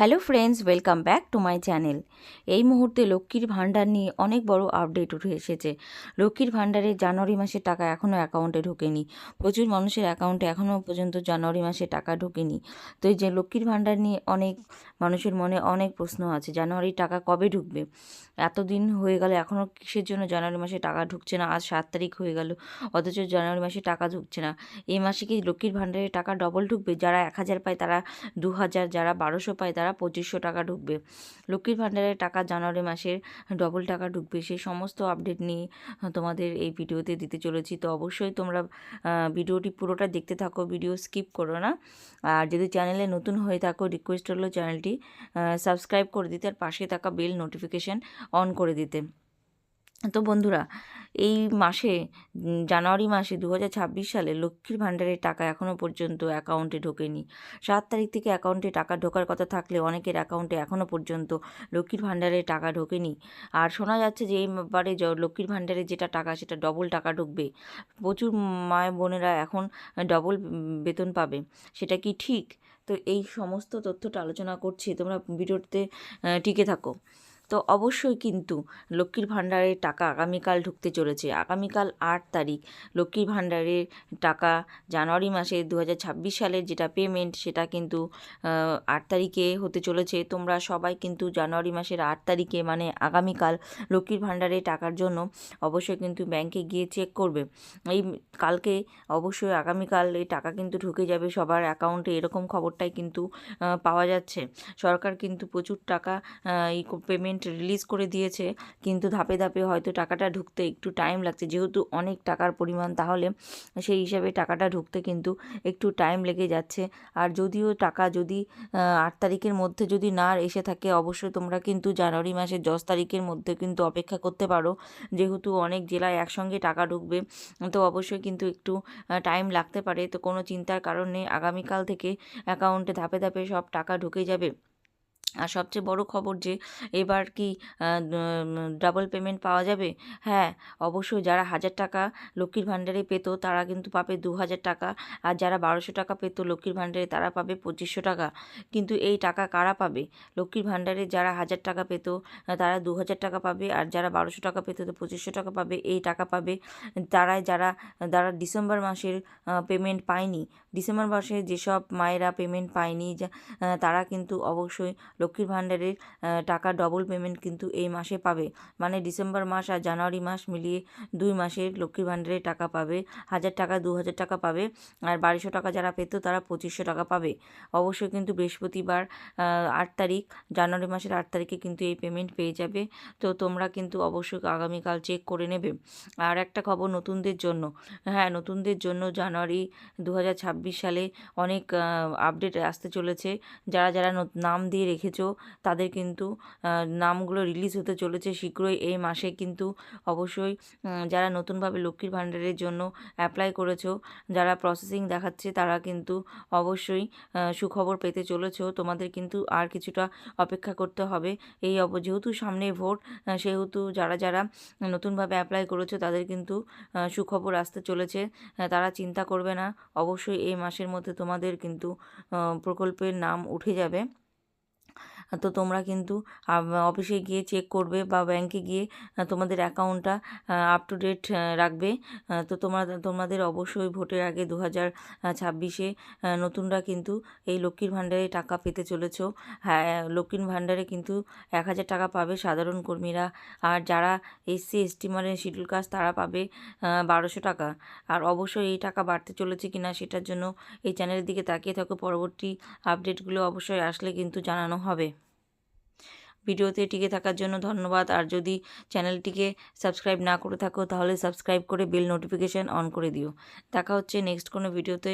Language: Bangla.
Hello friends, welcome back to my channel. এই মুহূর্তে লক্ষ্মীর ভাণ্ডার নিয়ে অনেক বড় আপডেট উঠে এসেছে। লক্ষ্মীর ভাণ্ডারে জানুয়ারি মাসের টাকা এখনও অ্যাকাউন্টে ঢোকেনি। প্রচুর মানুষের অ্যাকাউন্টে এখনও পর্যন্ত জানুয়ারি মাসে টাকা ঢোকেনি। তো এই যে লক্ষ্মীর ভাণ্ডার নিয়ে অনেক মানুষের মনে অনেক প্রশ্ন আছে, জানুয়ারির টাকা কবে ঢুকবে। এতদিন হয়ে গেল, এখনও কিসের জন্য জানুয়ারি মাসে টাকা ঢুকছে না? আজ 7 তারিখ হয়ে গেল, অথচ জানুয়ারি মাসে টাকা ঢুকছে না। এই মাসে কি লক্ষ্মীর ভাণ্ডারে টাকা ডবল ঢুকবে? যারা 1,000 পায় তারা 2,000, যারা 1,200 পায় তারা 2,500 টাকা ঢুকবে। লক্ষ্মীর ভাণ্ডারের টাকা জানুয়ারি মাসের ডবল টাকা ঢুকবে, সেই সমস্ত আপডেট নিয়ে তোমাদের এই ভিডিওতে দিতে চলেছি। তো অবশ্যই তোমরা ভিডিওটি পুরোটা দেখতে থাকো, ভিডিও স্কিপ করো না। আর যদি চ্যানেলে নতুন হয়ে থাকো, রিকোয়েস্ট হলো চ্যানেলটি সাবস্ক্রাইব করে দিতে আর পাশে থাকা বেল নোটিফিকেশান অন করে দিতে। তো বন্ধুরা, এই মাসে জানুয়ারি মাসে 2026 সালে লক্ষ্মীর ভাণ্ডারের টাকা এখনও পর্যন্ত অ্যাকাউন্টে ঢোকেনি। 7 তারিখ থেকে অ্যাকাউন্টে টাকা ঢোকার কথা থাকলে অনেকের অ্যাকাউন্টে এখনও পর্যন্ত লক্ষ্মীর ভাণ্ডারের টাকা ঢোকেনি। আর শোনা যাচ্ছে যে এইবারে লক্ষ্মীর ভাণ্ডারে যেটা টাকা সেটা ডবল টাকা ঢুকবে। প্রচুর মায়ের বোনেরা এখন ডবল বেতন পাবে, সেটা কি ঠিক? তো এই সমস্ত তথ্যটা আলোচনা করছি, তোমরা ভিডিওতে টিকে থাকো। তো অবশ্যই কিন্তু লক্ষ্মীর ভাণ্ডারের টাকা আগামীকাল ঢুকতে চলেছে। আগামীকাল 8 তারিখ লক্ষ্মীর ভাণ্ডারের টাকা জানুয়ারি মাসে 2026 সালের যেটা পেমেন্ট সেটা কিন্তু 8 তারিখে হতে চলেছে। তোমরা সবাই কিন্তু জানুয়ারি মাসের 8 তারিখে মানে আগামীকাল লক্ষ্মীর ভাণ্ডারের টাকার জন্য অবশ্যই কিন্তু ব্যাংকে গিয়ে চেক করবে। এই কালকে অবশ্যই আগামীকাল এই টাকা কিন্তু ঢুকে যাবে সবার অ্যাকাউন্টে, এরকম খবরটাই কিন্তু পাওয়া যাচ্ছে। সরকার কিন্তু প্রচুর টাকা এই পেমেন্ট রিলিজ করে দিয়েছে, কিন্তু ধাপে ধাপে হয়তো টাকাটা ঢুকতে একটু টাইম লাগছে। যেহেতু অনেক টাকার পরিমাণ, তাহলে সেই হিসাবে টাকাটা ঢুকতে কিন্তু একটু টাইম লেগে যাচ্ছে। আর যদিও টাকা যদি 8 তারিখের মধ্যে যদি না এসে থাকে, অবশ্যই তোমরা কিন্তু জানুয়ারি মাসের 10 তারিখের মধ্যে কিন্তু অপেক্ষা করতে পারো। যেহেতু অনেক জেলায় একসঙ্গে টাকা ঢুকবে, তো অবশ্যই কিন্তু একটু টাইম লাগতে পারে। তো কোনো চিন্তার কারণ নেই, আগামীকাল থেকে অ্যাকাউন্টে ধাপে ধাপে সব টাকা ঢুকে যাবে। আর সবচেয়ে বড় খবর যে এবার কি ডাবল পেমেন্ট পাওয়া যাবে? হ্যাঁ, অবশ্যই। যারা 1,000 টাকা লক্ষ্মীর ভাণ্ডারে পেত তারা কিন্তু পাবে 2,000 টাকা, আর যারা 1,200 টাকা পেত লক্ষ্মীর ভাণ্ডারে তারা পাবে 2,500 টাকা। কিন্তু এই টাকা কারা পাবে? লক্ষ্মীর ভাণ্ডারে যারা 1,000 টাকা পেত তারা 2,000 টাকা পাবে, আর যারা 1,200 টাকা পেত তো 2,500 টাকা পাবে। এই টাকা পাবে তারাই যারা যারা ডিসেম্বর মাসের পেমেন্ট পায়নি। ডিসেম্বর মাসে যেসব মায়েরা পেমেন্ট পায়নি তারা কিন্তু অবশ্যই লক্ষ্মীর ভাণ্ডারের টাকা ডবল পেমেন্ট কিন্তু এই মাসে পাবে। মানে ডিসেম্বর মাস আর জানুয়ারি মাস মিলিয়ে 2 মাসের লক্ষ্মীর ভাণ্ডারের টাকা পাবে। 1,000 টাকা 2,000 টাকা পাবে, আর 1,200 টাকা যারা পেত তারা 2,500 টাকা পাবে। অবশ্যই কিন্তু বৃহস্পতিবার 8 তারিখ, জানুয়ারি মাসের 8 তারিখে কিন্তু এই পেমেন্ট পেয়ে যাবে। তো তোমরা কিন্তু অবশ্যই আগামীকাল চেক করে নেবে। আর একটা খবর নতুনদের জন্য, হ্যাঁ নতুনদের জন্য জানুয়ারি 2026 সালে অনেক আপডেট আসতে চলেছে। যারা যারা নাম দিয়ে রেখেছো তাদের কিন্তু নামগুলো রিলিজ হতে চলেছে শীঘ্রই। এই মাসে কিন্তু অবশ্যই যারা নতুনভাবে লক্ষ্মীর ভাণ্ডারের জন্য অ্যাপ্লাই করেছো, যারা প্রসেসিং দেখাচ্ছে, তারা কিন্তু অবশ্যই সুখবর পেতে চলেছো। তোমাদের কিন্তু আর কিছুটা অপেক্ষা করতে হবে। যেহেতু সামনে ভোট, সেহেতু যারা যারা নতুনভাবে অ্যাপ্লাই করেছো তাদের কিন্তু সুখবর আসতে চলেছে। তারা চিন্তা করবে না, অবশ্যই এই মাসের মধ্যে তোমাদের কিন্তু প্রকল্পের নাম উঠে যাবে। তো তোমরা কিন্তু অফিসে গিয়ে চেক করবে বা ব্যাংকে গিয়ে তোমাদের অ্যাকাউন্টটা আপ টু ডেট রাখবে। তো তোমাদের অবশ্যই ভোটের আগে 2026-এ নতুনরা কিন্তু এই লক্ষ্মীর ভাণ্ডারে টাকা পেতে চলেছো। হ্যাঁ, লক্ষ্মীর ভাণ্ডারে কিন্তু 1,000 টাকা পাবে সাধারণ কর্মীরা, আর যারা SC ST মানে শিডিউল কাস্ট তারা পাবে 1,200 টাকা। আর অবশ্যই এই টাকা বাড়তে চলেছে কিনা সেটার জন্য এই চ্যানেলের দিকে তাকিয়ে থাকো, পরবর্তী আপডেটগুলো অবশ্যই আসলে কিন্তু জানানো হবে। ভিডিওতে টিকে থাকার জন্য ধন্যবাদ। আর যদি চ্যানেলটিকে সাবস্ক্রাইব না করে থাকো তাহলে সাবস্ক্রাইব করে বেল নোটিফিকেশান অন করে দিও। দেখা হচ্ছে নেক্সট কোনো ভিডিওতে।